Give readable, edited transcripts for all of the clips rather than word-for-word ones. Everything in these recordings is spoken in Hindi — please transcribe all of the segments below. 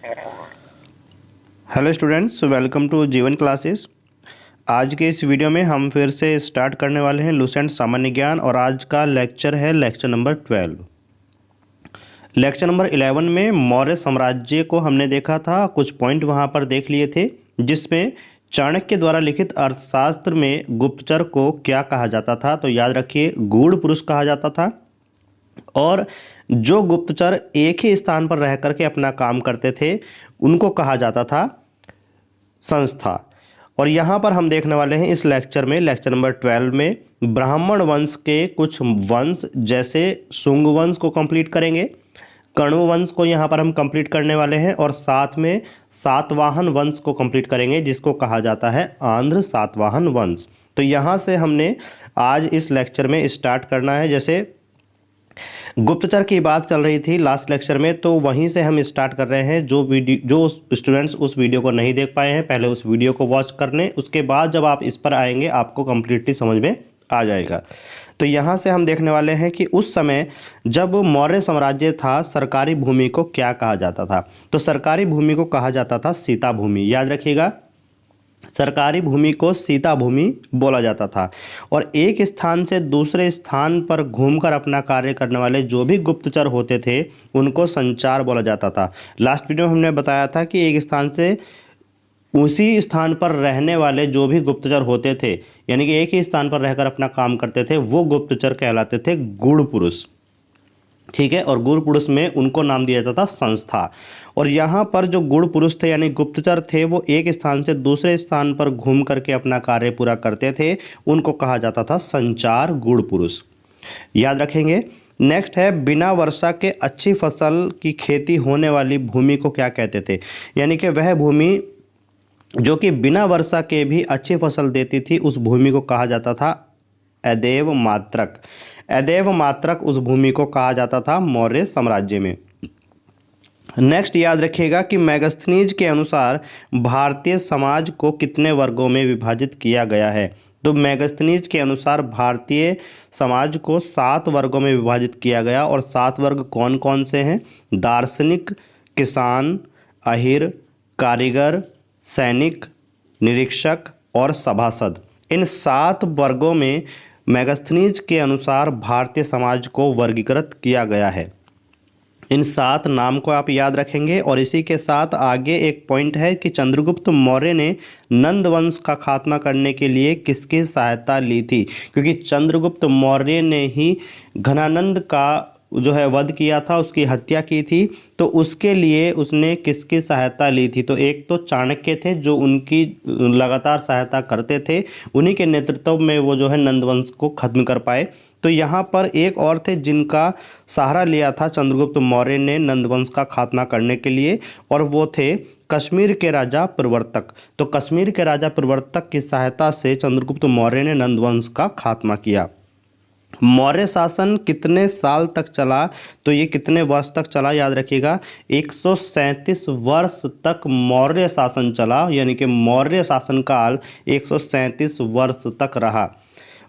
हेलो स्टूडेंट्स, वेलकम टू जीवन क्लासेस। आज के इस वीडियो में हम फिर से स्टार्ट करने वाले हैं लुसेंट सामान्य ज्ञान, और आज का लेक्चर है लेक्चर नंबर 12। लेक्चर नंबर 11 में मौर्य साम्राज्य को हमने देखा था, कुछ पॉइंट वहां पर देख लिए थे, जिसमें चाणक्य द्वारा लिखित अर्थशास्त्र में गुप्तचर को क्या कहा जाता था। तो याद रखिए, गूढ़ पुरुष कहा जाता था, और जो गुप्तचर एक ही स्थान पर रह करके अपना काम करते थे उनको कहा जाता था संस्था। और यहाँ पर हम देखने वाले हैं इस लेक्चर में, लेक्चर नंबर 12 में, ब्राह्मण वंश के कुछ वंश जैसे शुंग वंश को कंप्लीट करेंगे, कण्व वंश को यहाँ पर हम कंप्लीट करने वाले हैं, और साथ में सातवाहन वंश को कंप्लीट करेंगे जिसको कहा जाता है आंध्र सातवाहन वंश। तो यहाँ से हमने आज इस लेक्चर में स्टार्ट करना है। जैसे गुप्तचर की बात चल रही थी लास्ट लेक्चर में, तो वहीं से हम स्टार्ट कर रहे हैं। जो स्टूडेंट्स उस वीडियो को नहीं देख पाए हैं, पहले उस वीडियो को वॉच कर लें, उसके बाद जब आप इस पर आएंगे आपको कंप्लीटली समझ में आ जाएगा। तो यहाँ से हम देखने वाले हैं कि उस समय जब मौर्य साम्राज्य था, सरकारी भूमि को क्या कहा जाता था। तो सरकारी भूमि को कहा जाता था सीता भूमि। याद रखिएगा, सरकारी भूमि को सीता भूमि बोला जाता था। और एक स्थान से दूसरे स्थान पर घूमकर अपना कार्य करने वाले जो भी गुप्तचर होते थे उनको संचार बोला जाता था। लास्ट वीडियो में हमने बताया था कि एक स्थान से उसी स्थान पर रहने वाले जो भी गुप्तचर होते थे, यानी कि एक ही स्थान पर रहकर अपना काम करते थे, वो गुप्तचर कहलाते थे गूढ़ पुरुष। ठीक है, और गूढ़ पुरुष में उनको नाम दिया जाता था संस्था। और यहाँ पर जो गूढ़ पुरुष थे यानी गुप्तचर थे, वो एक स्थान से दूसरे स्थान पर घूम करके अपना कार्य पूरा करते थे, उनको कहा जाता था संचार गूढ़ पुरुष। याद रखेंगे। नेक्स्ट है, बिना वर्षा के अच्छी फसल की खेती होने वाली भूमि को क्या कहते थे। यानी कि वह भूमि जो कि बिना वर्षा के भी अच्छी फसल देती थी, उस भूमि को कहा जाता था अदेव मात्रक। अदेव मात्रक उस भूमि को कहा जाता था मौर्य साम्राज्य में। नेक्स्ट याद रखिएगा कि मैगस्थनीज के अनुसार भारतीय समाज को कितने वर्गों में विभाजित किया गया है। तो मैगस्थनीज के अनुसार भारतीय समाज को 7 वर्गों में विभाजित किया गया। और 7 वर्ग कौन कौन से हैं? दार्शनिक, किसान, अहिर, कारीगर, सैनिक, निरीक्षक और सभासद। इन 7 वर्गों में मैगस्थनीज के अनुसार भारतीय समाज को वर्गीकृत किया गया है। इन 7 नाम को आप याद रखेंगे। और इसी के साथ आगे एक पॉइंट है कि चंद्रगुप्त मौर्य ने नंद वंश का खात्मा करने के लिए किसकी सहायता ली थी। क्योंकि चंद्रगुप्त मौर्य ने ही घनानंद का जो है वध किया था, उसकी हत्या की थी, तो उसके लिए उसने किसकी सहायता ली थी। तो एक तो चाणक्य थे जो उनकी लगातार सहायता करते थे, उन्हीं के नेतृत्व में वो जो है नंदवंश को खत्म कर पाए। तो यहाँ पर एक और थे जिनका सहारा लिया था चंद्रगुप्त मौर्य ने नंदवंश का खात्मा करने के लिए, और वो थे कश्मीर के राजा प्रवर्तक। तो कश्मीर के राजा प्रवर्तक की सहायता से चंद्रगुप्त मौर्य ने नंदवंश का खात्मा किया। मौर्य शासन कितने साल तक चला? तो ये कितने वर्ष तक चला? याद रखिएगा, 137 वर्ष तक मौर्य शासन चला, यानी कि मौर्य शासन काल 137 वर्ष तक रहा।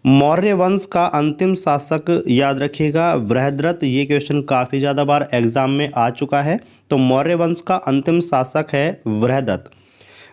मौर्य वंश का अंतिम शासक याद रखिएगा बृहद्रथ। ये क्वेश्चन काफ़ी ज़्यादा बार एग्जाम में आ चुका है। तो मौर्य वंश का अंतिम शासक है बृहद्रथ।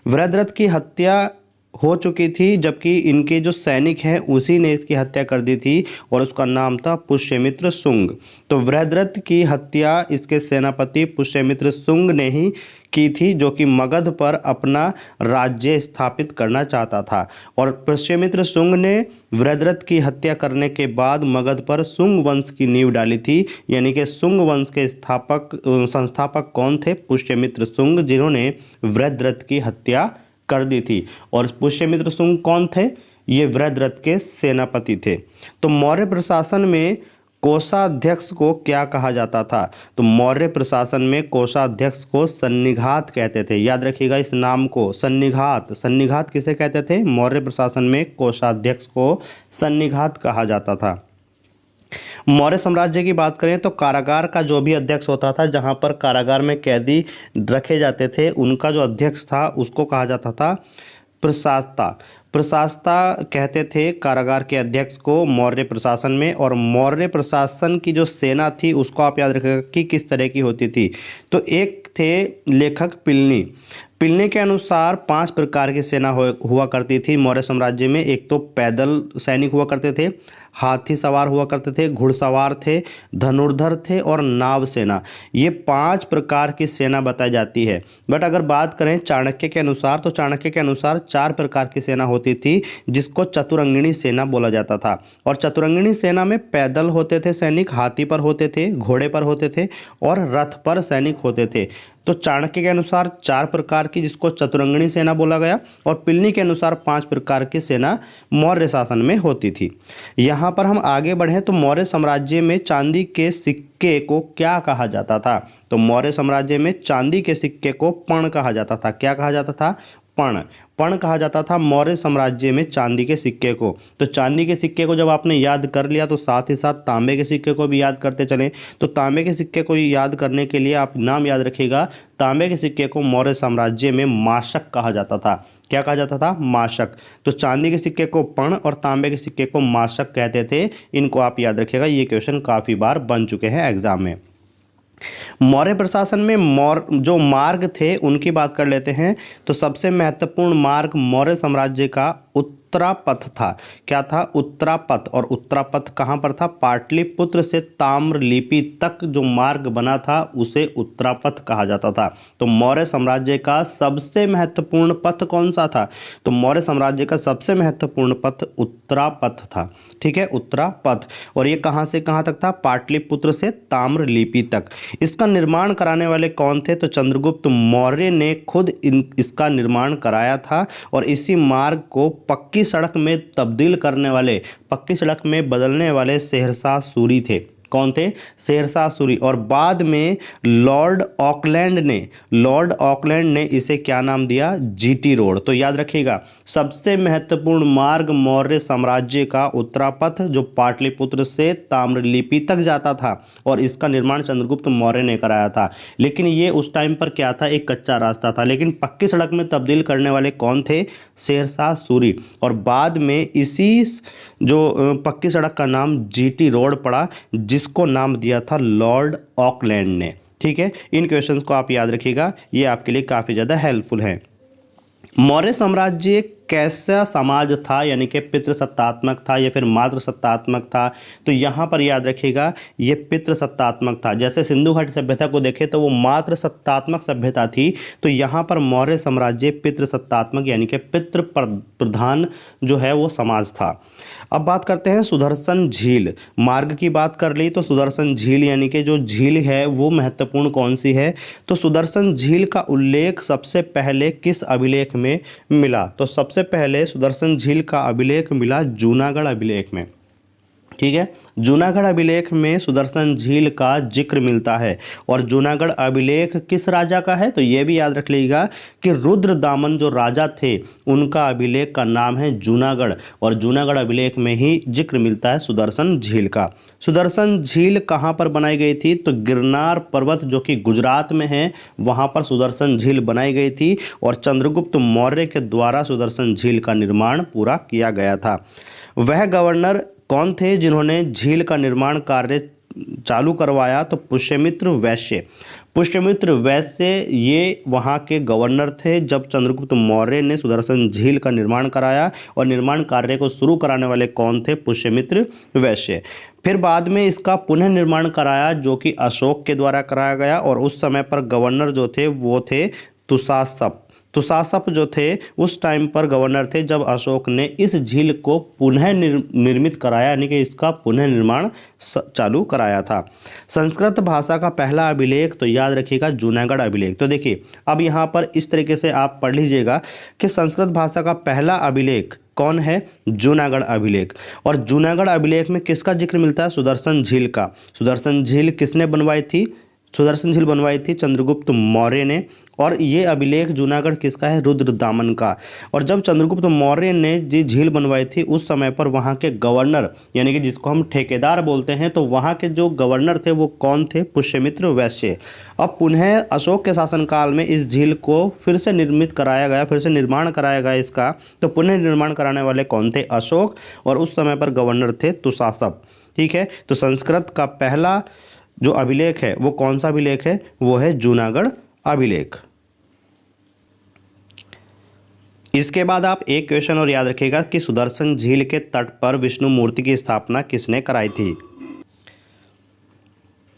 बृहद्रथ की हत्या हो चुकी थी, जबकि इनके जो सैनिक हैं उसी ने इसकी हत्या कर दी थी, और उसका नाम था पुष्यमित्र शुंग। तो बृहद्रथ की हत्या इसके सेनापति पुष्यमित्र शुंग ने ही की थी, जो कि मगध पर अपना राज्य स्थापित करना चाहता था। और पुष्यमित्र शुंग ने बृहद्रथ की हत्या करने के बाद मगध पर शुंग वंश की नींव डाली थी। यानी कि शुंग वंश के संस्थापक कौन थे? पुष्यमित्र शुंग, जिन्होंने बृहद्रथ की हत्या कर दी थी। और पुष्यमित्र शुंग कौन थे? ये बृहद्रथ के सेनापति थे। तो मौर्य प्रशासन में कोषाध्यक्ष को क्या कहा जाता था? तो मौर्य प्रशासन में कोषाध्यक्ष को सन्निघात कहते थे। याद रखिएगा इस नाम को, सन्निघात। सन्निघात किसे कहते थे? मौर्य प्रशासन में कोषाध्यक्ष को सन्निघात कहा जाता था। मौर्य साम्राज्य की बात करें तो कारागार का जो भी अध्यक्ष होता था, जहां पर कारागार में कैदी रखे जाते थे, उनका जो अध्यक्ष था उसको कहा जाता था प्रशासता। प्रशासता कहते थे कारागार के अध्यक्ष को मौर्य प्रशासन में। और मौर्य प्रशासन की जो सेना थी उसको आप याद रखिएगा कि किस तरह की होती थी। तो एक थे लेखक पिलनी। पिलनी के अनुसार 5 प्रकार की सेना हुआ करती थी मौर्य साम्राज्य में। एक तो पैदल सैनिक हुआ करते थे, हाथी सवार हुआ करते थे, घुड़सवार थे, धनुर्धर थे और नाव सेना। ये 5 प्रकार की सेना बताई जाती है। बट अगर बात करें चाणक्य के अनुसार, तो चाणक्य के अनुसार 4 प्रकार की सेना होती थी जिसको चतुरंगिणी सेना बोला जाता था। और चतुरंगिणी सेना में पैदल होते थे सैनिक, हाथी पर होते थे, घोड़े पर होते थे और रथ पर सैनिक होते थे। तो चाणक्य के अनुसार 4 प्रकार की जिसको चतुरंगिणी सेना बोला गया, और पिलनी के अनुसार 5 प्रकार की सेना मौर्य शासन में होती थी। यहाँ पर हम आगे बढ़ें तो मौर्य साम्राज्य में चांदी के सिक्के को क्या कहा जाता था? तो मौर्य साम्राज्य में चांदी के सिक्के को पण कहा जाता था। क्या कहा जाता था? पण। पण कहा जाता था मौर्य साम्राज्य में चांदी के सिक्के को। तो चांदी के सिक्के को जब आपने याद कर लिया तो साथ ही साथ तांबे के सिक्के को भी याद करते चलें। तो तांबे के सिक्के को याद करने के लिए आप नाम याद रखिएगा, तांबे के सिक्के को मौर्य साम्राज्य में माशक कहा जाता था। क्या कहा जाता था? माशक। तो चांदी के सिक्के को पण और तांबे के सिक्के को माशक कहते थे। इनको आप याद रखिएगा, ये क्वेश्चन काफ़ी बार बन चुके हैं एग्जाम में। मौर्य प्रशासन में जो मार्ग थे उनकी बात कर लेते हैं। तो सबसे महत्वपूर्ण मार्ग मौर्य साम्राज्य का उत्तरापथ था। क्या था? उत्तरापथ। और उत्तरापथ कहाँ पर था? पाटलिपुत्र से ताम्रलिपि तक जो मार्ग बना था उसे उत्तरापथ कहा जाता था। तो मौर्य साम्राज्य का सबसे महत्वपूर्ण पथ कौन सा था? तो मौर्य साम्राज्य का सबसे महत्वपूर्ण पथ उत्तरापथ था। ठीक है, उत्तरापथ। और ये कहाँ से कहाँ तक था? पाटलिपुत्र से ताम्रलिपि तक। इसका निर्माण कराने वाले कौन थे? तो चंद्रगुप्त मौर्य ने खुद इसका निर्माण कराया था। और इसी मार्ग को पक्की सड़क में तब्दील करने वाले, पक्की सड़क में बदलने वाले शेरशाह सूरी थे। कौन थे? शेरशाह सूरी। और बाद में लॉर्ड ऑकलैंड ने इसे क्या नाम दिया? GT road. तो याद रखिएगा, सबसे महत्वपूर्ण मार्ग मौर्य साम्राज्य का उत्तरापथ जो पाटलिपुत्र से ताम्रलिपि तक जाता था, और इसका निर्माण चंद्रगुप्त मौर्य ने कराया था। लेकिन ये उस टाइम पर क्या था? एक कच्चा रास्ता था। लेकिन पक्की सड़क में तब्दील करने वाले कौन थे? शेरशाह सूरी। और बाद में इसी जो पक्की सड़क का नाम जीटी रोड पड़ा, जिसको नाम दिया था लॉर्ड ऑकलैंड ने। ठीक है, इन क्वेश्चंस को आप याद रखिएगा, ये आपके लिए काफ़ी ज़्यादा हेल्पफुल है। मौर्य साम्राज्य कैसा समाज था, यानी कि पितृसत्तात्मक था या फिर मातृसत्तात्मक था? तो यहाँ पर याद रखिएगा, ये पितृसत्तात्मक था। जैसे सिंधु घाटी सभ्यता को देखें तो वो मातृसत्तात्मक सभ्यता थी, तो यहाँ पर मौर्य साम्राज्य पितृसत्तात्मक यानी कि पितृ प्रधान जो है वो समाज था। अब बात करते हैं सुदर्शन झील। मार्ग की बात कर ली तो सुदर्शन झील यानी कि जो झील है वो महत्वपूर्ण कौन सी है? तो सुदर्शन झील का उल्लेख सबसे पहले किस अभिलेख में मिला? तो सबसे पहले सुदर्शन झील का अभिलेख मिला जूनागढ़ अभिलेख में। ठीक है, जूनागढ़ अभिलेख में सुदर्शन झील का जिक्र मिलता है। और जूनागढ़ अभिलेख किस राजा का है? तो ये भी याद रख लीजिएगा कि रुद्रदामन जो राजा थे उनका अभिलेख का नाम है जूनागढ़। और जूनागढ़ अभिलेख में ही जिक्र मिलता है सुदर्शन झील का। सुदर्शन झील कहाँ पर बनाई गई थी? तो गिरनार पर्वत जो कि गुजरात में है, वहाँ पर सुदर्शन झील बनाई गई थी। और चंद्रगुप्त मौर्य के द्वारा सुदर्शन झील का निर्माण पूरा किया गया था। वह गवर्नर कौन थे जिन्होंने झील का निर्माण कार्य चालू करवाया? तो पुष्यमित्र वैश्य। पुष्यमित्र वैश्य ये वहाँ के गवर्नर थे जब चंद्रगुप्त मौर्य ने सुदर्शन झील का निर्माण कराया। और निर्माण कार्य को शुरू कराने वाले कौन थे? पुष्यमित्र वैश्य। फिर बाद में इसका पुनः निर्माण कराया जो कि अशोक के द्वारा कराया गया। और उस समय पर गवर्नर जो थे वो थे तुसासप जो थे उस टाइम पर गवर्नर थे जब अशोक ने इस झील को पुनः निर्मित कराया, यानी कि इसका पुनः निर्माण चालू कराया था। संस्कृत भाषा का पहला अभिलेख तो याद रखिएगा जूनागढ़ अभिलेख। तो देखिए अब यहाँ पर इस तरीके से आप पढ़ लीजिएगा कि संस्कृत भाषा का पहला अभिलेख कौन है? जूनागढ़ अभिलेख। और जूनागढ़ अभिलेख में किसका जिक्र मिलता है? सुदर्शन झील का। सुदर्शन झील किसने बनवाई थी? सुदर्शन झील बनवाई थी चंद्रगुप्त मौर्य ने। और ये अभिलेख जूनागढ़ किसका है? रुद्रदामन का। और जब चंद्रगुप्त मौर्य ने जी झील बनवाई थी उस समय पर वहाँ के गवर्नर यानी कि जिसको हम ठेकेदार बोलते हैं, तो वहाँ के जो गवर्नर थे वो कौन थे? पुष्यमित्र वैश्य। अब पुनः अशोक के शासनकाल में इस झील को फिर से निर्मित कराया गया, फिर से निर्माण कराया गया इसका। तो पुनः निर्माण कराने वाले कौन थे? अशोक। और उस समय पर गवर्नर थे तुषासप। ठीक है, तो संस्कृत का पहला जो अभिलेख है वो कौन सा अभिलेख है? वो है जूनागढ़ अभिलेख। इसके बाद आप एक क्वेश्चन और याद रखिएगा कि सुदर्शन झील के तट पर विष्णु मूर्ति की स्थापना किसने कराई थी?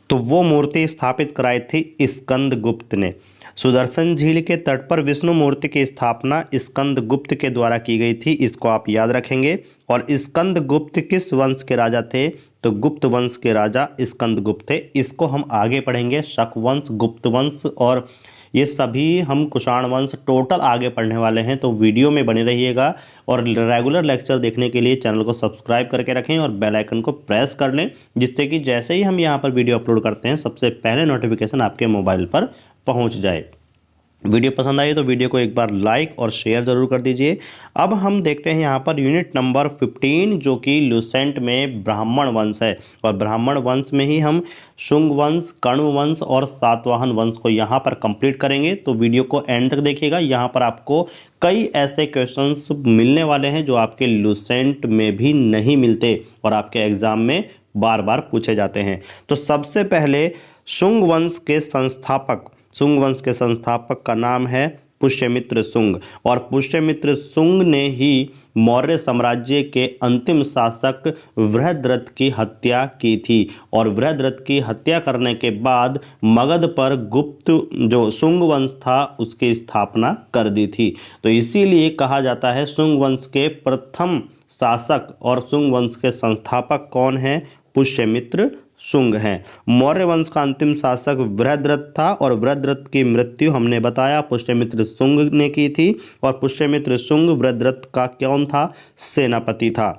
तो वो मूर्ति स्थापित कराई थी स्कंदगुप्त ने। सुदर्शन झील के तट पर विष्णु मूर्ति की स्थापना स्कंदगुप्त के द्वारा की गई थी, इसको आप याद रखेंगे। और स्कंदगुप्त किस वंश के राजा थे? तो गुप्त वंश के राजा स्कंदगुप्त थे। इसको हम आगे पढ़ेंगे, शक वंश, गुप्त वंश और ये सभी हम कुषाण वंश टोटल आगे पढ़ने वाले हैं। तो वीडियो में बने रहिएगा और रेगुलर लेक्चर देखने के लिए चैनल को सब्सक्राइब करके रखें और बेल आइकन को प्रेस कर लें, जिससे कि जैसे ही हम यहाँ पर वीडियो अपलोड करते हैं सबसे पहले नोटिफिकेशन आपके मोबाइल पर पहुँच जाए। वीडियो पसंद आई तो वीडियो को एक बार लाइक और शेयर ज़रूर कर दीजिए। अब हम देखते हैं यहाँ पर यूनिट नंबर 15 जो कि लुसेंट में ब्राह्मण वंश है। और ब्राह्मण वंश में ही हम शुंग वंश, कण्व वंश और सातवाहन वंश को यहाँ पर कंप्लीट करेंगे। तो वीडियो को एंड तक देखिएगा, यहाँ पर आपको कई ऐसे क्वेश्चंस मिलने वाले हैं जो आपके लुसेंट में भी नहीं मिलते और आपके एग्जाम में बार बार पूछे जाते हैं। तो सबसे पहले शुंग वंश के संस्थापक का नाम है पुष्यमित्र शुंग। और पुष्यमित्र शुंग ने ही मौर्य साम्राज्य के अंतिम शासक बृहद्रथ की हत्या की थी। और बृहद्रथ की हत्या करने के बाद मगध पर गुप्त जो शुंग वंश था उसकी स्थापना कर दी थी। तो इसीलिए कहा जाता है शुंग वंश के प्रथम शासक और शुंग वंश के संस्थापक कौन है? पुष्यमित्र शुंग हैं। मौर्य वंश का अंतिम शासक बृहद्रथ था और बृहद्रथ की मृत्यु हमने बताया पुष्यमित्र शुंग ने की थी। और पुष्यमित्र शुंग बृहद्रथ का कौन था? सेनापति था।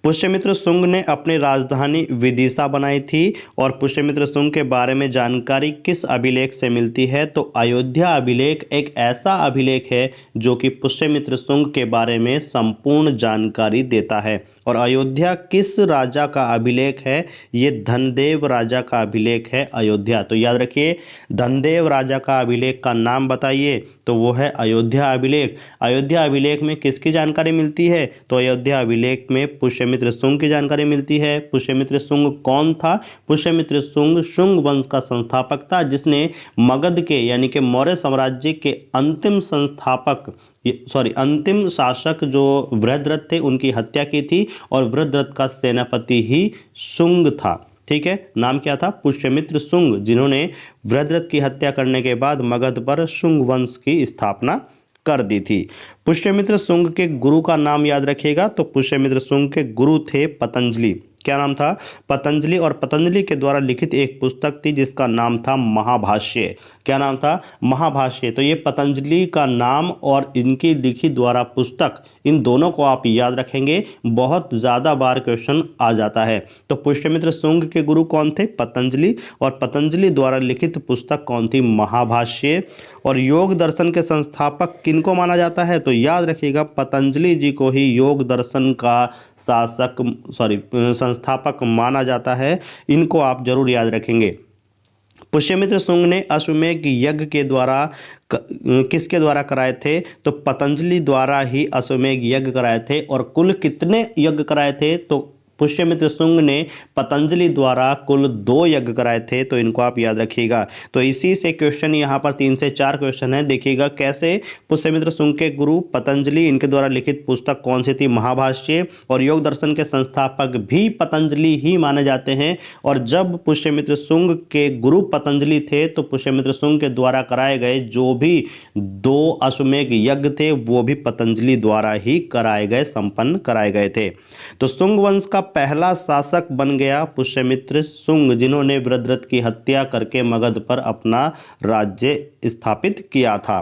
पुष्यमित्र शुंग ने अपनी राजधानी विदिशा बनाई थी। और पुष्यमित्र शुंग के बारे में जानकारी किस अभिलेख से मिलती है? तो अयोध्या अभिलेख एक ऐसा अभिलेख है जो कि पुष्यमित्र शुंग के बारे में संपूर्ण जानकारी देता है। और अयोध्या किस राजा का अभिलेख है? ये धनदेव राजा का अभिलेख है अयोध्या। तो याद रखिए, धनदेव राजा का अभिलेख का नाम बताइए। तो वो है अयोध्या अभिलेख। अयोध्या अभिलेख में किसकी जानकारी मिलती है? तो अयोध्या अभिलेख में पुष्यमित्र शुंग की जानकारी मिलती है। पुष्यमित्र शुंग कौन था? पुष्यमित्र शुंग शुंग वंश का संस्थापक था, जिसने मगध के यानी कि मौर्य साम्राज्य के अंतिम शासक जो बृहद्रथ थे उनकी हत्या की थी। और बृहद्रथ का सेनापति ही शुंग था। ठीक है, नाम क्या था? पुष्यमित्र शुंग, जिन्होंने बृहद्रथ की हत्या करने के बाद मगध पर शुंग वंश की स्थापना कर दी थी। पुष्यमित्र शुंग के गुरु का नाम याद रखिएगा। तो पुष्यमित्र शुंग के गुरु थे पतंजलि। क्या नाम था? पतंजलि। और पतंजलि के द्वारा लिखित एक पुस्तक थी जिसका नाम था महाभाष्य। क्या नाम था? महाभाष्य। तो ये पतंजलि का नाम और इनकी लिखित द्वारा पुस्तक, इन दोनों को आप याद रखेंगे, बहुत ज़्यादा बार क्वेश्चन आ जाता है। तो पुष्यमित्र शुंग के गुरु कौन थे? पतंजलि। और पतंजलि द्वारा लिखित पुस्तक कौन थी? महाभाष्य। और योग दर्शन के संस्थापक किनको माना जाता है? तो याद रखिएगा, पतंजलि जी को ही योग दर्शन का संस्थापक माना जाता है। इनको आप जरूर याद रखेंगे। पुष्यमित्र शुंग ने अश्वमेध यज्ञ के द्वारा किसके द्वारा कराए थे? तो पतंजलि द्वारा ही अश्वमेध यज्ञ कराए थे। और कुल कितने यज्ञ कराए थे? तो पुष्यमित्र शुंग ने पतंजलि द्वारा कुल 2 यज्ञ कराए थे। तो इनको आप याद रखिएगा। तो इसी से क्वेश्चन यहाँ पर 3 से 4 क्वेश्चन है। देखिएगा कैसे पुष्यमित्र शुंग के गुरु पतंजलि, इनके द्वारा लिखित पुस्तक कौन सी थी? महाभाष्य। और योग दर्शन के संस्थापक भी पतंजलि ही माने जाते हैं। और जब पुष्यमित्र शुंग के गुरु पतंजलि थे तो पुष्यमित्र शुंग के द्वारा कराए गए जो भी 2 अश्वमेध यज्ञ थे वो भी पतंजलि द्वारा ही संपन्न कराए गए थे। तो शुंग वंश का पहला शासक बन गया पुष्यमित्र शुंग, जिन्होंने बृहद्रथ की हत्या करके मगध पर अपना राज्य स्थापित किया था।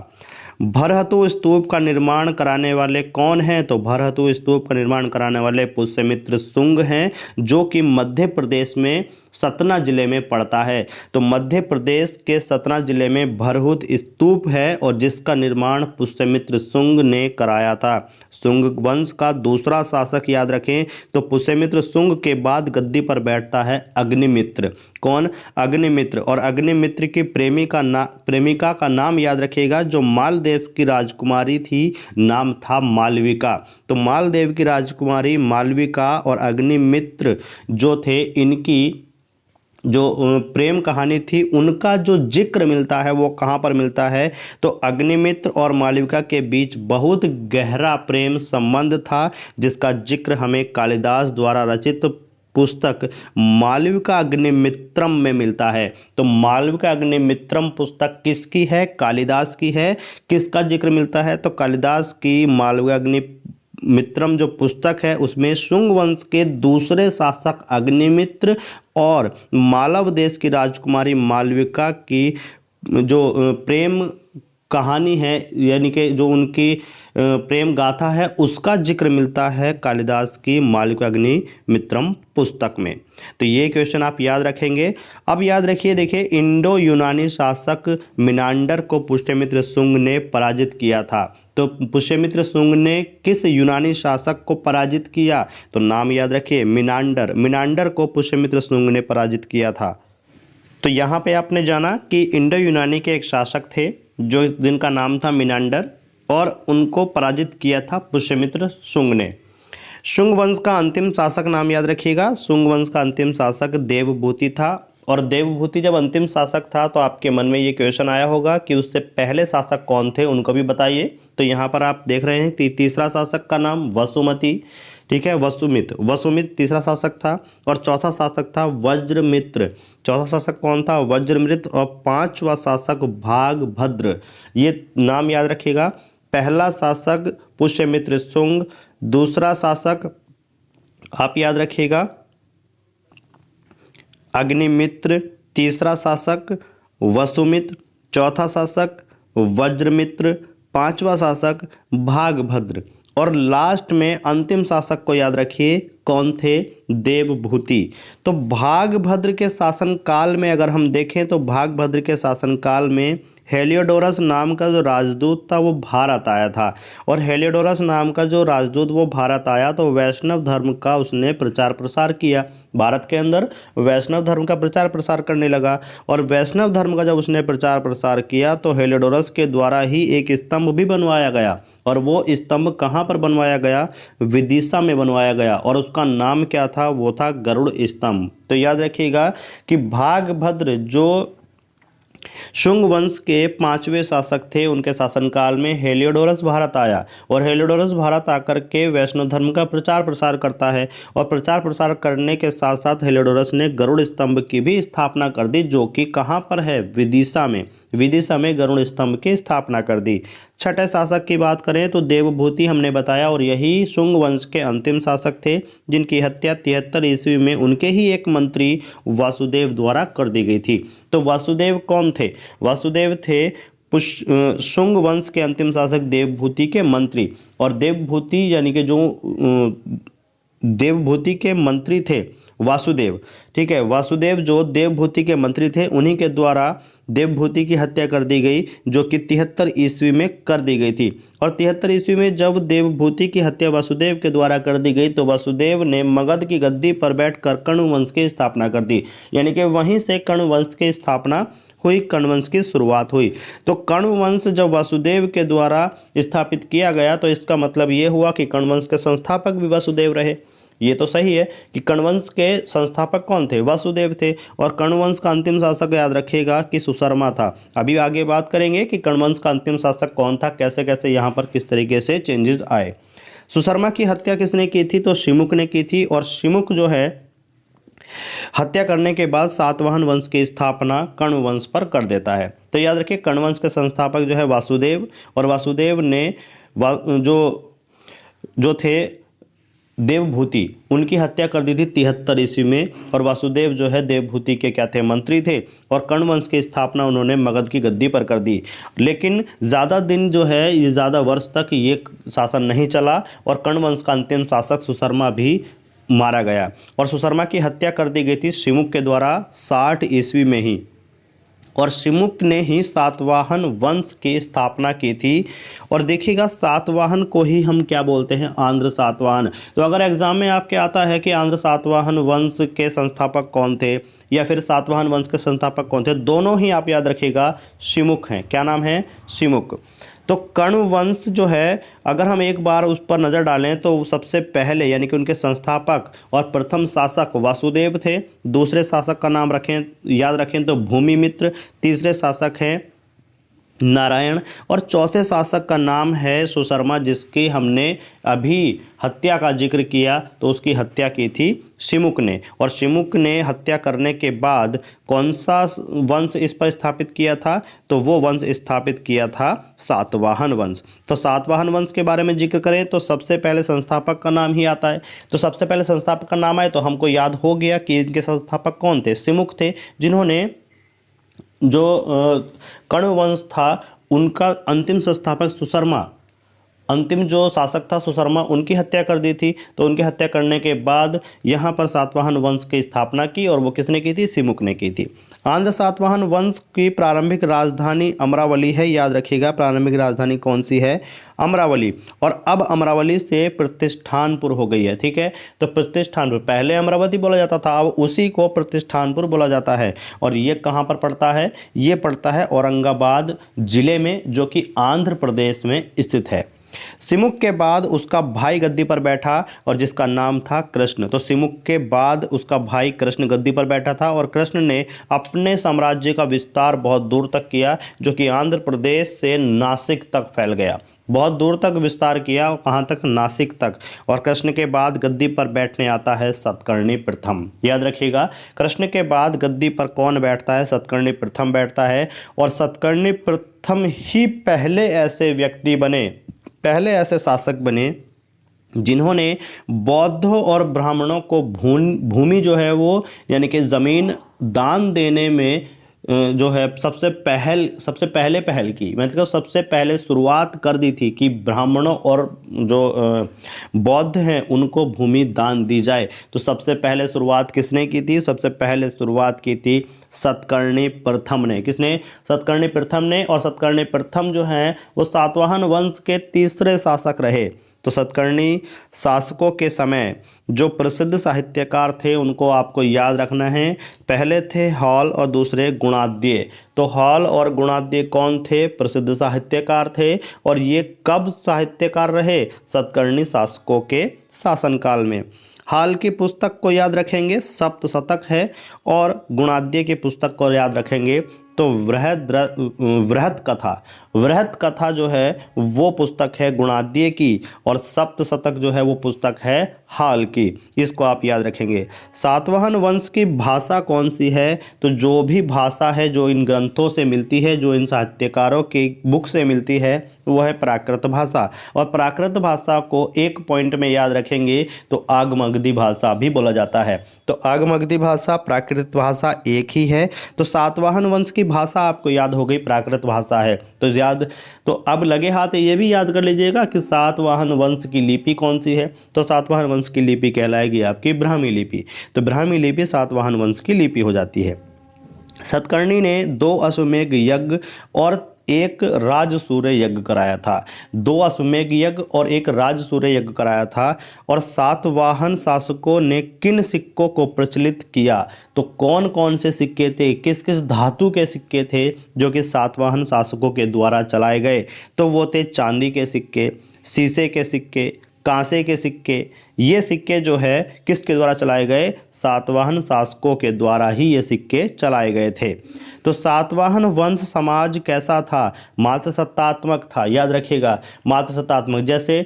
भरहतु स्तूप का निर्माण कराने वाले कौन हैं? तो भरहतु स्तूप का निर्माण कराने वाले पुष्यमित्र शुंग हैं, जो कि मध्य प्रदेश में सतना जिले में पड़ता है। तो मध्य प्रदेश के सतना जिले में भरहुत स्तूप है और जिसका निर्माण पुष्यमित्र शुंग ने कराया था। शुंग वंश का दूसरा शासक याद रखें तो पुष्यमित्र शुंग के बाद गद्दी पर बैठता है अग्निमित्र। कौन? अग्निमित्र। और अग्निमित्र की प्रेमिका का नाम याद रखिएगा, जो मालदेव की राजकुमारी थी, नाम था मालविका। तो मालदेव की राजकुमारी मालविका और अग्निमित्र जो थे, इनकी जो प्रेम कहानी थी, उनका जो जिक्र मिलता है वो कहाँ पर मिलता है? तो अग्निमित्र और मालविका के बीच बहुत गहरा प्रेम संबंध था, जिसका जिक्र हमें कालिदास द्वारा रचित पुस्तक मालविका अग्निमित्रम में मिलता है। तो मालविका अग्निमित्रम पुस्तक किसकी है? कालिदास की है। किसका जिक्र मिलता है? तो कालिदास की मालविका अग्निमित्रम जो पुस्तक है उसमें शुंग वंश के दूसरे शासक अग्निमित्र और मालव देश की राजकुमारी मालविका की जो प्रेम कहानी है, यानी कि जो उनकी प्रेम गाथा है, उसका जिक्र मिलता है कालिदास की मालविका अग्निमित्रम पुस्तक में। तो ये क्वेश्चन आप याद रखेंगे। अब याद रखिए, देखिए, इंडो यूनानी शासक मिनांडर को पुष्यमित्र शुंग ने पराजित किया था। तो पुष्यमित्र शुंग ने किस यूनानी शासक को पराजित किया? तो नाम याद रखिए, मिनांडर। मिनांडर को पुष्यमित्र शुंग ने पराजित किया था। तो यहाँ पे आपने जाना कि इंडो यूनानी के एक शासक थे जो जिनका नाम था मिनांडर, और उनको पराजित किया था पुष्यमित्र शुंग ने। शुंग वंश का अंतिम शासक नाम याद रखिएगा। शुंग वंश का अंतिम शासक देवभूति था। और देवभूति जब अंतिम शासक था तो आपके मन में ये क्वेश्चन आया होगा कि उससे पहले शासक कौन थे, उनको भी बताइए। तो यहाँ पर आप देख रहे हैं तीसरा शासक का नाम वसुमती, ठीक है, वसुमित्र तीसरा शासक था। और चौथा शासक था वज्रमित्र। चौथा शासक कौन था? वज्रमित्र। और पांचवा शासक भागभद्र। ये नाम याद रखिएगा। पहला शासक पुष्यमित्र शुंग, दूसरा शासक आप याद रखिएगा अग्निमित्र, तीसरा शासक वसुमित्र, चौथा शासक वज्रमित्र, पांचवा शासक भागभद्र, और लास्ट में अंतिम शासक को याद रखिए, कौन थे? देवभूति। तो भागभद्र के शासनकाल में अगर हम देखें तो भागभद्र के शासनकाल में हेलियोडोरस नाम का जो राजदूत था वो भारत आया था। और हेलियोडोरस नाम का जो राजदूत वो भारत आया तो वैष्णव धर्म का उसने प्रचार प्रसार किया। भारत के अंदर वैष्णव धर्म का प्रचार प्रसार करने लगा। और वैष्णव धर्म का जब उसने प्रचार प्रसार किया तो हेलियोडोरस के द्वारा ही एक स्तंभ भी बनवाया गया। और वो स्तंभ कहाँ पर बनवाया गया? विदिशा में बनवाया गया। और उसका नाम क्या था? वो था गरुड़ स्तंभ। तो याद रखिएगा कि भागभद्र जो शुंग वंश के पांचवें शासक थे, उनके शासनकाल में हेलियोडोरस भारत आया। और हेलियोडोरस भारत आकर के वैष्णव धर्म का प्रचार प्रसार करता है। और प्रचार प्रसार करने के साथ साथ हेलियोडोरस ने गरुड़ स्तंभ की भी स्थापना कर दी, जो कि कहाँ पर है? विदिशा में। विदिशा में गरुड़ स्तंभ की स्थापना कर दी। छठे शासक की बात करें तो देवभूति हमने बताया, और यही शुंग वंश के अंतिम शासक थे, जिनकी हत्या 73 ईस्वी में उनके ही एक मंत्री वासुदेव द्वारा कर दी गई थी। तो वासुदेव कौन थे? वासुदेव थे शुंग वंश के अंतिम शासक देवभूति के मंत्री। और देवभूति यानी कि जो देवभूति के मंत्री थे वासुदेव, ठीक है, वासुदेव जो देवभूति के मंत्री थे, उन्हीं के द्वारा देवभूति की हत्या कर दी गई, जो कि 73 ईस्वी में कर दी गई थी। और 73 ईस्वी में जब देवभूति की हत्या वासुदेव के द्वारा कर दी गई तो वासुदेव ने मगध की गद्दी पर बैठकर कण्व वंश की स्थापना कर दी। यानी कि वहीं से कण्व वंश की स्थापना हुई, कण्व वंश की शुरुआत हुई। तो कण्व वंश जब वासुदेव के द्वारा स्थापित किया गया तो इसका मतलब ये हुआ कि कण्व वंश के संस्थापक भी वासुदेव रहे। ये तो सही है कि कण्ववंश के संस्थापक कौन थे? वासुदेव थे। और कण्ववंश का अंतिम शासक याद रखिएगा कि सुशर्मा था। अभी आगे बात करेंगे कि कण्ववंश का अंतिम शासक कौन था, कैसे कैसे यहाँ पर किस तरीके से चेंजेस आए। सुशर्मा की हत्या किसने की थी? तो शिमुक ने की थी। और शिमुक जो है हत्या करने के बाद सातवाहन वंश की स्थापना कण्व वंश पर कर देता है। तो याद रखिए कण्व वंश के संस्थापक जो है वासुदेव, और वासुदेव ने जो थे देवभूति, उनकी हत्या कर दी थी 73 ईस्वी में। और वासुदेव जो है देवभूति के क्या थे, मंत्री थे। और कर्ण वंश की स्थापना उन्होंने मगध की गद्दी पर कर दी। लेकिन ज़्यादा दिन जो है, ये ज़्यादा वर्ष तक ये शासन नहीं चला और कर्ण वंश का अंतिम शासक सुशर्मा भी मारा गया। और सुशर्मा की हत्या कर दी गई थी शिमुक के द्वारा 60 ईस्वी में ही। और शिमुक ने ही सातवाहन वंश की स्थापना की थी। और देखिएगा, सातवाहन को ही हम क्या बोलते हैं, आंध्र सातवाहन। तो अगर एग्जाम में आपके आता है कि आंध्र सातवाहन वंश के संस्थापक कौन थे या फिर सातवाहन वंश के संस्थापक कौन थे, दोनों ही आप याद रखिएगा शिमुक हैं। क्या नाम है, शिमुक। तो कर्ण वंश जो है, अगर हम एक बार उस पर नज़र डालें तो सबसे पहले यानी कि उनके संस्थापक और प्रथम शासक वासुदेव थे। दूसरे शासक का नाम याद रखें तो भूमिमित्र। तीसरे शासक हैं नारायण। और चौथे शासक का नाम है सुशर्मा, जिसकी हमने अभी हत्या का जिक्र किया, तो उसकी हत्या की थी शिमुक ने। और शिमुक ने हत्या करने के बाद कौन सा वंश इस पर स्थापित किया था, तो वो वंश स्थापित किया था सातवाहन वंश। तो सातवाहन वंश के बारे में जिक्र करें तो सबसे पहले संस्थापक का नाम ही आता है। तो सबसे पहले संस्थापक का नाम आए तो हमको याद हो गया कि इनके संस्थापक कौन थे, शिमुक थे, जिन्होंने जो कर्ण वंश था उनका अंतिम संस्थापक सुशर्मा, अंतिम जो शासक था सुशर्मा, उनकी हत्या कर दी थी। तो उनकी हत्या करने के बाद यहाँ पर सातवाहन वंश की स्थापना की, और वो किसने की थी, शिमुक ने की थी। आंध्र सातवाहन वंश की प्रारंभिक राजधानी अमरावली है, याद रखिएगा प्रारंभिक राजधानी कौन सी है, अमरावली। और अब अमरावली से प्रतिष्ठानपुर हो गई है, ठीक है। तो प्रतिष्ठानपुर, पहले अमरावती बोला जाता था, अब उसी को प्रतिष्ठानपुर बोला जाता है। और ये कहाँ पर पड़ता है, ये पड़ता है औरंगाबाद जिले में, जो कि आंध्र प्रदेश में स्थित है। शिमुक के बाद उसका भाई गद्दी पर बैठा और जिसका नाम था कृष्ण। तो शिमुक के बाद उसका भाई कृष्ण गद्दी पर बैठा था और कृष्ण ने अपने साम्राज्य का विस्तार बहुत दूर तक किया, जो कि आंध्र प्रदेश से नासिक तक फैल गया। बहुत दूर तक विस्तार किया, और कहाँ तक, नासिक तक। और कृष्ण के बाद गद्दी पर बैठने आता है सतकर्णी प्रथम। याद रखिएगा, कृष्ण के बाद गद्दी पर कौन बैठता है, सतकर्णी प्रथम बैठता है। और सतकर्णी प्रथम ही पहले ऐसे व्यक्ति बने, पहले ऐसे शासक बने जिन्होंने बौद्धों और ब्राह्मणों को भूमि जो है वो यानी कि ज़मीन दान देने में जो है सबसे पहले पहल की, मतलब सबसे पहले शुरुआत कर दी थी कि ब्राह्मणों और जो बौद्ध हैं उनको भूमि दान दी जाए। तो सबसे पहले शुरुआत किसने की थी, सबसे पहले शुरुआत की थी सतकर्णी प्रथम ने। किसने, सतकर्णी प्रथम ने। और सतकर्णी प्रथम जो हैं वो सातवाहन वंश के तीसरे शासक रहे। तो सतकर्णी शासकों के समय जो प्रसिद्ध साहित्यकार थे उनको आपको याद रखना है। पहले थे हॉल और दूसरे गुणाद्य। तो हॉल और गुणाद्य कौन थे, प्रसिद्ध साहित्यकार थे। और ये कब साहित्यकार रहे, सतकर्णी शासकों के शासनकाल में। हाल की पुस्तक को याद रखेंगे, सप्तशतक है। और गुणाद्य की पुस्तक को याद रखेंगे तो वृहत कथा जो है वो पुस्तक है गुणाद्य की, और सप्तशतक जो है वो पुस्तक है हाल की। इसको आप याद रखेंगे। सातवाहन वंश की भाषा कौन सी है, तो जो भी भाषा है जो इन ग्रंथों से मिलती है, जो इन साहित्यकारों की बुक से मिलती है, वो है प्राकृत भाषा। और प्राकृत भाषा को एक पॉइंट में याद रखेंगे तो आगमगधी भाषा भी बोला जाता है। तो आगमगधी भाषा, प्राकृत भाषा एक ही है। तो सातवाहन वंश की भाषा आपको याद हो गई, प्राकृत भाषा है। तो अब लगे हाथ ये भी याद कर लीजिएगा कि सातवाहन वंश की लिपि कौन सी है। तो सातवाहन वंश की लिपि कहलाएगी आपकी ब्राह्मी लिपि। तो ब्राह्मी लिपि सातवाहन वंश की लिपि हो जाती है। सतकर्णी ने 2 अश्वमेध यज्ञ और एक राजसूय यज्ञ कराया था। 2 अश्वमेध यज्ञ और एक राजसूय यज्ञ कराया था। और सातवाहन शासकों ने किन सिक्कों को प्रचलित किया, तो कौन कौन से सिक्के थे, किस किस धातु के सिक्के थे जो कि सातवाहन शासकों के द्वारा चलाए गए। तो वो थे चांदी के सिक्के, शीशे के सिक्के, कांसे के सिक्के। ये सिक्के जो है किसके द्वारा चलाए गए, सातवाहन शासकों के द्वारा ही ये सिक्के चलाए गए थे। तो सातवाहन वंश समाज कैसा था, मातृसत्तात्मक था। याद रखिएगा, मातृसत्तात्मक। जैसे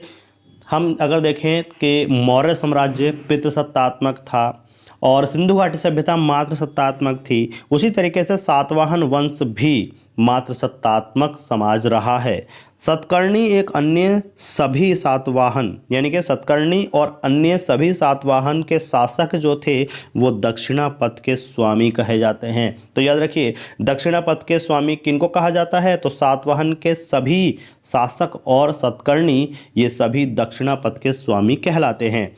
हम अगर देखें कि मौर्य साम्राज्य पितृसत्तात्मक था और सिंधु घाटी सभ्यता मातृसत्तात्मक थी, उसी तरीके से सातवाहन वंश भी मात्र सत्तात्मक समाज रहा है। सतकर्णी एक अन्य सभी सातवाहन यानी कि सतकर्णी और अन्य सभी सातवाहन के शासक जो थे वो दक्षिणापथ के स्वामी कहे जाते हैं। तो याद रखिए, दक्षिणापथ के स्वामी किनको कहा जाता है? तो सातवाहन के सभी शासक और सतकर्णी ये सभी दक्षिणापथ के स्वामी कहलाते हैं।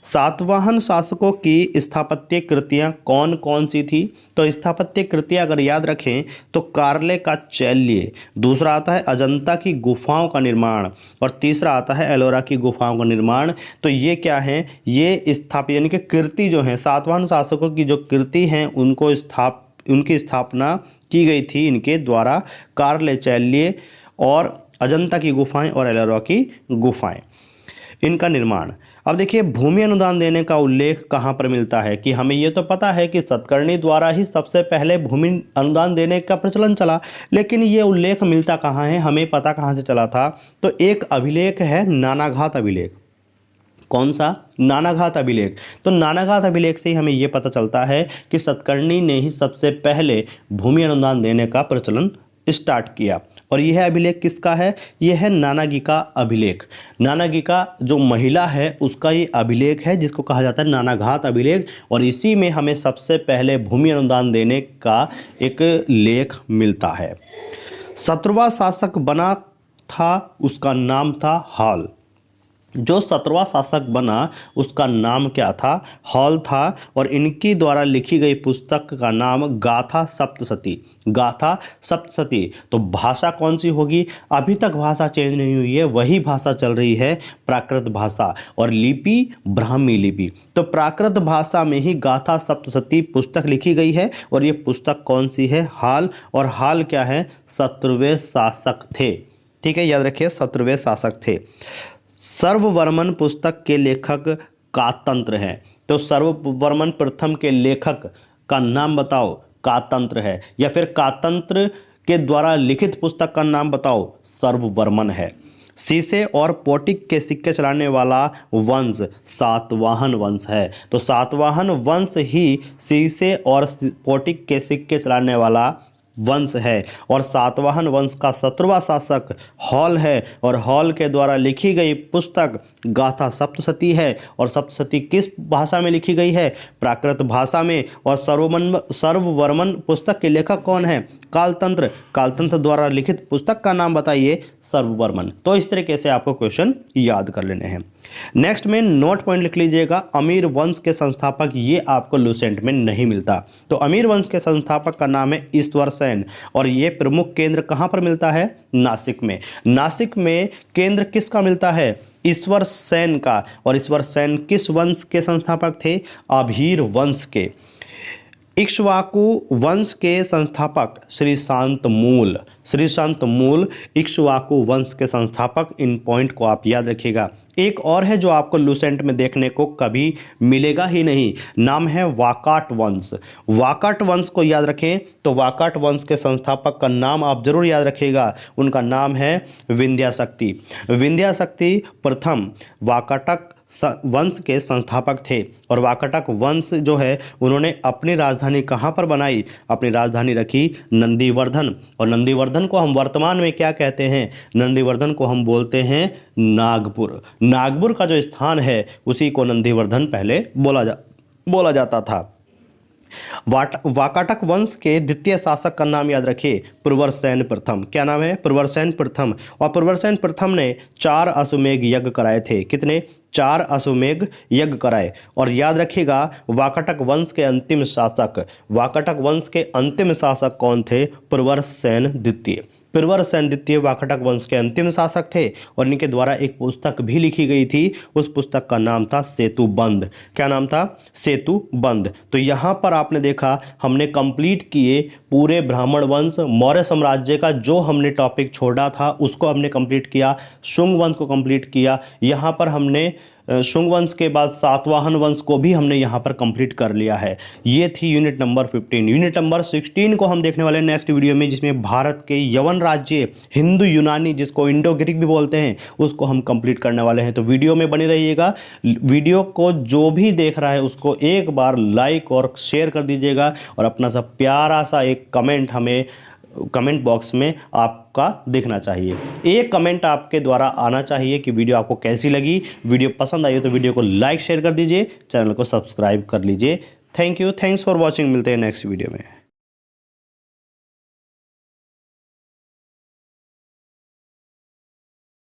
सातवाहन शासकों की स्थापत्य कृतियां कौन कौन सी थी? तो स्थापत्य कृतियां अगर याद रखें तो कार्ले का चैल्य, दूसरा आता है अजंता की गुफाओं का निर्माण और तीसरा आता है एलोरा की गुफाओं का निर्माण। तो ये क्या है? ये स्थापित यानी कि कृति जो है सातवाहन शासकों की जो कृति हैं उनकी स्थापना की गई थी इनके द्वारा, कार्ले चैल्य और अजंता की गुफाएं और एलोरा की गुफाएं, इनका निर्माण। अब देखिए, भूमि अनुदान देने का उल्लेख कहाँ पर मिलता है? कि हमें ये तो पता है कि सतकर्णी द्वारा ही सबसे पहले भूमि अनुदान देने का प्रचलन चला, लेकिन ये उल्लेख मिलता कहाँ है, हमें पता कहाँ से चला था? तो एक अभिलेख है नानाघात अभिलेख। कौन सा? नानाघात अभिलेख। तो नानाघात अभिलेख से ही हमें ये पता चलता है कि सतकर्णी ने ही सबसे पहले भूमि अनुदान देने का प्रचलन स्टार्ट किया। और यह अभिलेख किसका है? यह है नानागी का अभिलेख। नानागी का जो महिला है उसका ये अभिलेख है जिसको कहा जाता है नानाघात अभिलेख, और इसी में हमें सबसे पहले भूमि अनुदान देने का एक लेख मिलता है। 17वां शासक बना था, उसका नाम था हॉल। जो 17वां शासक बना उसका नाम क्या था? हॉल था। और इनकी द्वारा लिखी गई पुस्तक का नाम गाथा सप्तशती। गाथा सप्तशती। तो भाषा कौन सी होगी? अभी तक भाषा चेंज नहीं हुई है, वही भाषा चल रही है, प्राकृत भाषा, और लिपि ब्राह्मी लिपि। तो प्राकृत भाषा में ही गाथा सप्तशती पुस्तक लिखी गई है। और ये पुस्तक कौन सी है? हाल। और हाल क्या है? 17वें शासक थे। ठीक है, याद रखिए 17वें शासक थे। सर्ववर्मन पुस्तक के लेखक कातंत्र हैं। तो सर्ववर्मन प्रथम के लेखक का नाम बताओ। कातंत्र है। या फिर कातंत्र के द्वारा लिखित पुस्तक का नाम बताओ। सर्ववर्मन है। सीसे और पोटिक के सिक्के चलाने वाला वंश सातवाहन वंश है। तो सातवाहन वंश ही सीसे और पोटिक के सिक्के चलाने वाला वंश है। और सातवाहन वंश का 17वां शासक हॉल है। और हॉल के द्वारा लिखी गई पुस्तक गाथा सप्तशती है। और सप्तशती किस भाषा में लिखी गई है? प्राकृत भाषा में। और सर्ववर्मन पुस्तक के लेखक कौन है? कालतंत्र। कालतंत्र द्वारा लिखित पुस्तक का नाम बताइए। सर्ववर्मन। तो इस तरीके से आपको क्वेश्चन याद कर लेने हैं। नेक्स्ट में नोट पॉइंट लिख लीजिएगा। अमीर वंश के संस्थापक, ये आपको लुसेंट में नहीं मिलता। तो अमीर वंश के संस्थापक का नाम है ईश्वर सेन। और ये प्रमुख केंद्र कहाँ पर मिलता है? नासिक में। नासिक में केंद्र किसका मिलता है? ईश्वर सेन का। और ईश्वर सेन किस वंश के संस्थापक थे? अभीर वंश के। इक्ष्वाकु वंश के संस्थापक श्री शांतमूल। श्री शांतमूल इक्ष्वाकु वंश के संस्थापक। इन पॉइंट को आप याद रखिएगा। एक और है जो आपको लुसेंट में देखने को कभी मिलेगा ही नहीं, नाम है वाकाट वंश। वाकाट वंश को याद रखें तो वाकाट वंश के संस्थापक का नाम आप जरूर याद रखिएगा। उनका नाम है विंध्याशक्ति। विंध्याशक्ति प्रथम वाकाटक वंश के संस्थापक थे। और वाकाटक वंश जो है उन्होंने अपनी राजधानी कहाँ पर बनाई? अपनी राजधानी रखी नंदीवर्धन। और नंदीवर्धन को हम वर्तमान में क्या कहते हैं? नंदीवर्धन को हम बोलते हैं नागपुर। नागपुर का जो स्थान है उसी को नंदीवर्धन पहले बोला जाता था। वाकाटक वंश के द्वितीय शासक का नाम याद रखिए, पुरवरसेन प्रथम। क्या नाम है? पुरवरसेन प्रथम। और पुरवरसेन प्रथम ने 4 अश्वमेघ यज्ञ कराए थे। कितने? 4 अश्वमेघ यज्ञ कराए। और याद रखिएगा वाकाटक वंश के अंतिम शासक, वाकाटक वंश के अंतिम शासक कौन थे? पुरवरसेन द्वितीय। पुरवरसेन द्वितीय वाकाटक वंश के अंतिम शासक थे। और इनके द्वारा एक पुस्तक भी लिखी गई थी। उस पुस्तक का नाम था सेतुबंध। क्या नाम था? सेतुबंध। तो यहाँ पर आपने देखा हमने कंप्लीट किए पूरे ब्राह्मण वंश, मौर्य साम्राज्य का जो हमने टॉपिक छोड़ा था उसको हमने कंप्लीट किया। शुंग वंश को कंप्लीट किया। यहाँ पर हमने शुंग वंश के बाद सातवाहन वंश को भी हमने यहाँ पर कंप्लीट कर लिया है। ये थी यूनिट नंबर 15। यूनिट नंबर 16 को हम देखने वाले हैं नेक्स्ट वीडियो में, जिसमें भारत के यवन राज्य हिंदू यूनानी, जिसको इंडो ग्रीक भी बोलते हैं, उसको हम कंप्लीट करने वाले हैं। तो वीडियो में बने रहिएगा। वीडियो को जो भी देख रहा है उसको एक बार लाइक और शेयर कर दीजिएगा। और अपना सा प्यारा सा एक कमेंट हमें कमेंट बॉक्स में आपका दिखना चाहिए। एक कमेंट आपके द्वारा आना चाहिए कि वीडियो आपको कैसी लगी। वीडियो पसंद आई हो तो वीडियो को लाइक शेयर कर दीजिए, चैनल को सब्सक्राइब कर लीजिए। Thank you, thanks for watching. मिलते हैं नेक्स्ट वीडियो में।